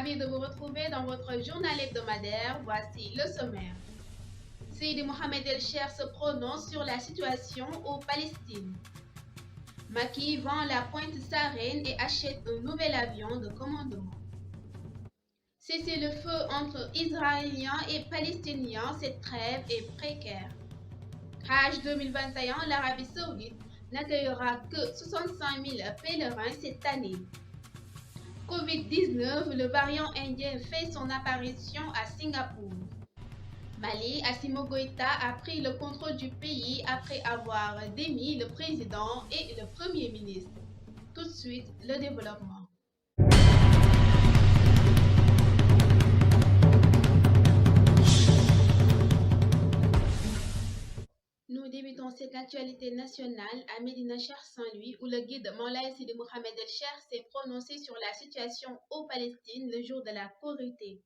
Ravi de vous retrouver dans votre journal hebdomadaire. Voici le sommaire. Seydi Mohamed El Cheikh se prononce sur la situation au Palestine. Macky vend la Pointe Sarène et achète un nouvel avion de commandement. Cessez-le-feu entre Israéliens et Palestiniens, cette trêve est précaire. Hajj 2021, l'Arabie Saoudite n'accueillera que 65 000 pèlerins cette année. Covid-19, le variant indien fait son apparition à Singapour. Mali, Assimi Goïta a pris le contrôle du pays après avoir démis le président et le premier ministre. Tout de suite, le développement. Nous débutons cette actualité nationale à Médina Cheikh Saint-Louis où le guide Moulay Sidi Mohamed El Cheikh s'est prononcé sur la situation au Palestine le jour de la Korité.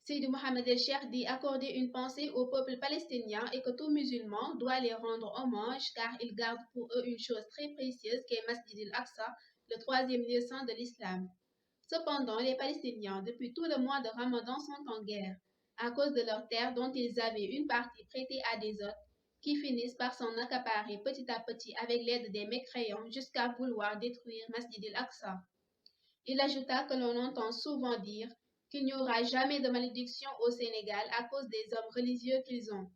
Sidi Mohamed El Cheikh dit accorder une pensée au peuple palestinien et que tout musulman doit les rendre hommage car ils gardent pour eux une chose très précieuse qu'est Masjid al-Aqsa, le troisième lieu saint de l'islam. Cependant, les Palestiniens, depuis tout le mois de Ramadan, sont en guerre à cause de leurs terres dont ils avaient une partie prêtée à des autres qui finissent par s'en accaparer petit à petit avec l'aide des mécréants jusqu'à vouloir détruire Masjid al-Aqsa. Il ajouta que l'on entend souvent dire qu'il n'y aura jamais de malédiction au Sénégal à cause des hommes religieux qu'ils ont,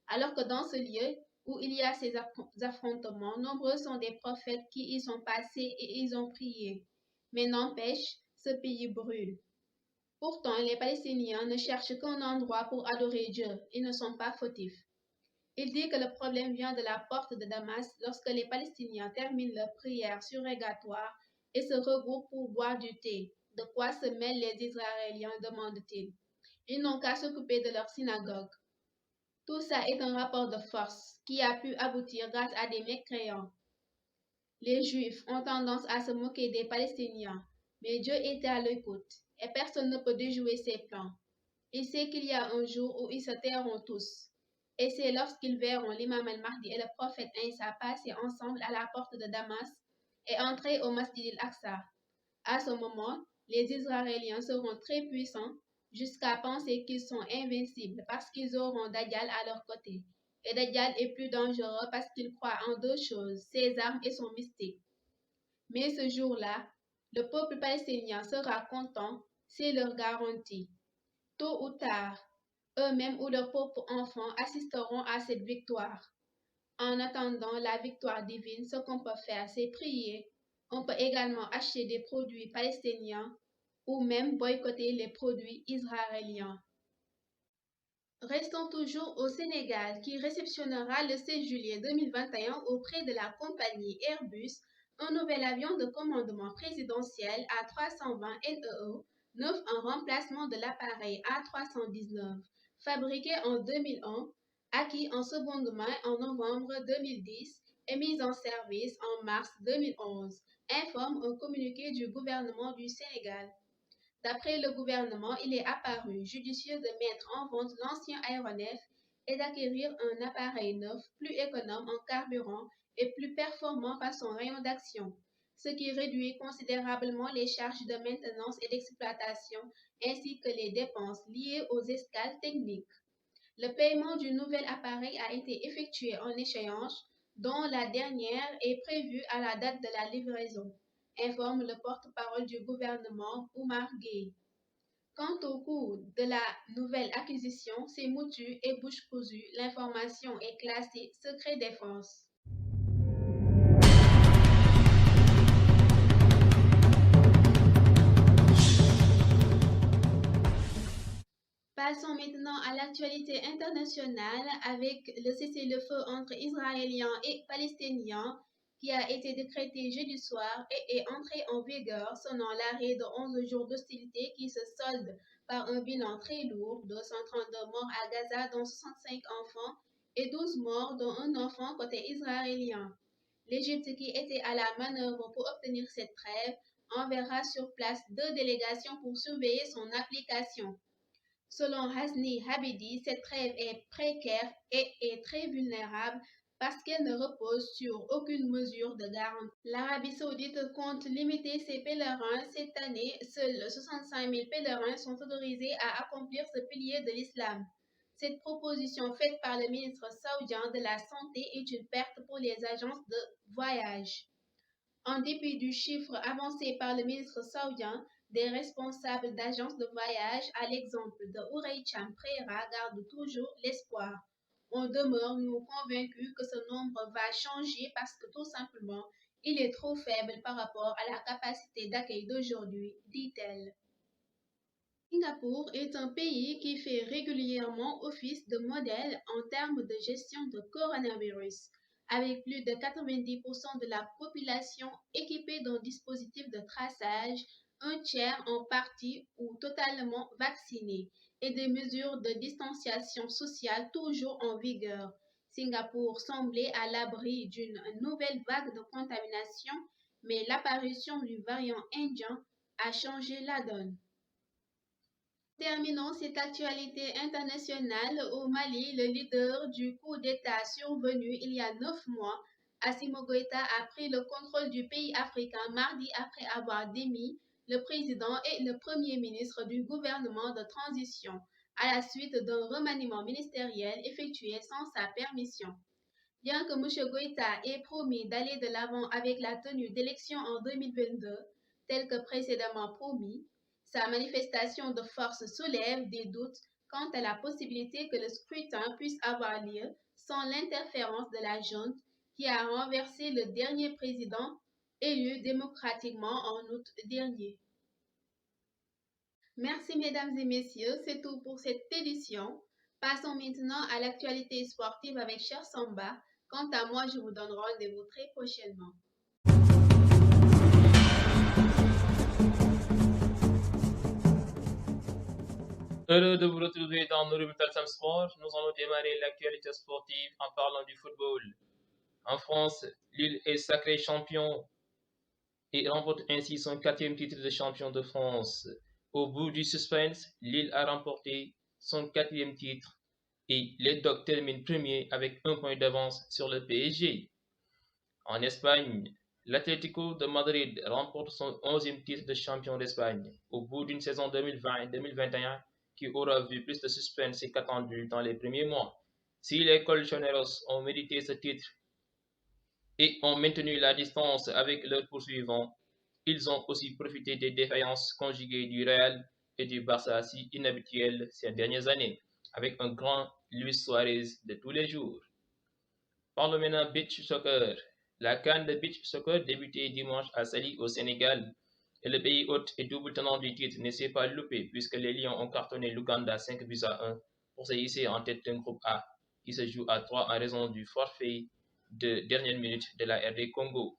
alors que dans ce lieu où il y a ces affrontements, nombreux sont des prophètes qui y sont passés et ils ont prié. Mais n'empêche, ce pays brûle. Pourtant, les Palestiniens ne cherchent qu'un endroit pour adorer Dieu, ils ne sont pas fautifs. Il dit que le problème vient de la porte de Damas lorsque les Palestiniens terminent leur prière surrégatoire et se regroupent pour boire du thé. De quoi se mêlent les Israéliens, demande-t-il. Ils n'ont qu'à s'occuper de leur synagogue. Tout ça est un rapport de force qui a pu aboutir grâce à des mécréants. Les Juifs ont tendance à se moquer des Palestiniens, mais Dieu était à l'écoute et personne ne peut déjouer ses plans. Il sait qu'il y a un jour où ils se tairont tous. Et c'est lorsqu'ils verront l'imam al-Mahdi et le prophète Isa passer ensemble à la porte de Damas et entrer au Masjid al-Aqsa. À ce moment, les Israéliens seront très puissants jusqu'à penser qu'ils sont invincibles parce qu'ils auront Dajjal à leur côté. Et Dajjal est plus dangereux parce qu'il croit en deux choses, ses armes et son mystique. Mais ce jour-là, le peuple palestinien sera content, c'est leur garantie. Tôt ou tard, eux-mêmes ou leurs propres enfants assisteront à cette victoire. En attendant la victoire divine, ce qu'on peut faire, c'est prier. On peut également acheter des produits palestiniens ou même boycotter les produits israéliens. Restons toujours au Sénégal qui réceptionnera le 16 juillet 2021 auprès de la compagnie Airbus un nouvel avion de commandement présidentiel A320 NEO, neuf en remplacement de l'appareil A319, fabriqué en 2001, acquis en seconde main en novembre 2010 et mis en service en mars 2011, informe un communiqué du gouvernement du Sénégal. D'après le gouvernement, il est apparu judicieux de mettre en vente l'ancien aéronef et d'acquérir un appareil neuf plus économe en carburant et plus performant par son rayon d'action, ce qui réduit considérablement les charges de maintenance et d'exploitation ainsi que les dépenses liées aux escales techniques. Le paiement du nouvel appareil a été effectué en échéance, dont la dernière est prévue à la date de la livraison, informe le porte-parole du gouvernement Oumar Gueye. Quant au coût de la nouvelle acquisition, c'est moutu et bouche cousue, l'information est classée secret défense. Passons maintenant à l'actualité internationale avec le cessez-le-feu entre Israéliens et Palestiniens qui a été décrété jeudi soir et est entré en vigueur sonnant l'arrêt de 11 jours d'hostilité qui se solde par un bilan très lourd de 132 morts à Gaza dont 65 enfants et 12 morts dont un enfant côté israélien. L'Égypte qui était à la manœuvre pour obtenir cette trêve enverra sur place deux délégations pour surveiller son application. Selon Hasni Habidi, cette trêve est précaire et est très vulnérable parce qu'elle ne repose sur aucune mesure de garantie. L'Arabie saoudite compte limiter ses pèlerins. Cette année, seuls 65 000 pèlerins sont autorisés à accomplir ce pilier de l'islam. Cette proposition faite par le ministre saoudien de la Santé est une perte pour les agences de voyage. En dépit du chiffre avancé par le ministre saoudien, des responsables d'agences de voyage, à l'exemple de Houraycham Prera, gardent toujours l'espoir. On demeure, nous, convaincus que ce nombre va changer parce que tout simplement, il est trop faible par rapport à la capacité d'accueil d'aujourd'hui, dit-elle. Singapour est un pays qui fait régulièrement office de modèle en termes de gestion de coronavirus, avec plus de 90% de la population équipée d'un dispositif de traçage, un tiers en partie ou totalement vacciné, et des mesures de distanciation sociale toujours en vigueur. Singapour semblait à l'abri d'une nouvelle vague de contamination, mais l'apparition du variant indien a changé la donne. Terminons cette actualité internationale au Mali. Le leader du coup d'État survenu il y a 9 mois, Assimi Goïta, a pris le contrôle du pays africain mardi après avoir démis le président et le premier ministre du gouvernement de transition à la suite d'un remaniement ministériel effectué sans sa permission. Bien que M. Goïta ait promis d'aller de l'avant avec la tenue d'élections en 2022, tel que précédemment promis, sa manifestation de force soulève des doutes quant à la possibilité que le scrutin puisse avoir lieu sans l'interférence de la junte qui a renversé le dernier président élu démocratiquement en août dernier. Merci mesdames et messieurs, c'est tout pour cette édition. Passons maintenant à l'actualité sportive avec Cher Samba. Quant à moi, je vous donne rendez-vous très prochainement. Heureux de vous retrouver dans Nourrim Talsam Sport. Nous allons démarrer l'actualité sportive en parlant du football. En France, Lille est sacré champion et remporte ainsi son 4e titre de champion de France. Au bout du suspense, Lille a remporté son 4e titre et les Dogs terminent premier avec 1 point d'avance sur le PSG. En Espagne, l'Atlético de Madrid remporte son 11e titre de champion d'Espagne au bout d'une saison 2020-2021 qui aura vu plus de suspense qu'attendu dans les premiers mois. Si les Colchoneros ont mérité ce titre et ont maintenu la distance avec leurs poursuivants, ils ont aussi profité des défaillances conjuguées du Real et du Barça si inhabituelles ces dernières années, avec un grand Luis Suarez de tous les jours. Parlons maintenant beach soccer. La CAN de beach soccer débutait dimanche à Saly au Sénégal et le pays hôte et double tenant du titre ne s'est pas loupé puisque les Lions ont cartonné l'Ouganda 5 buts à 1 pour se hisser en tête d'un groupe A qui se joue à 3 en raison du forfait de dernière minute de la RD Congo.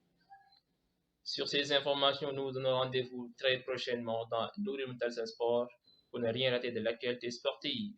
Sur ces informations, nous vous donnons rendez-vous très prochainement dans Nourrim Talsam Sport pour ne rien rater de l'actualité sportive.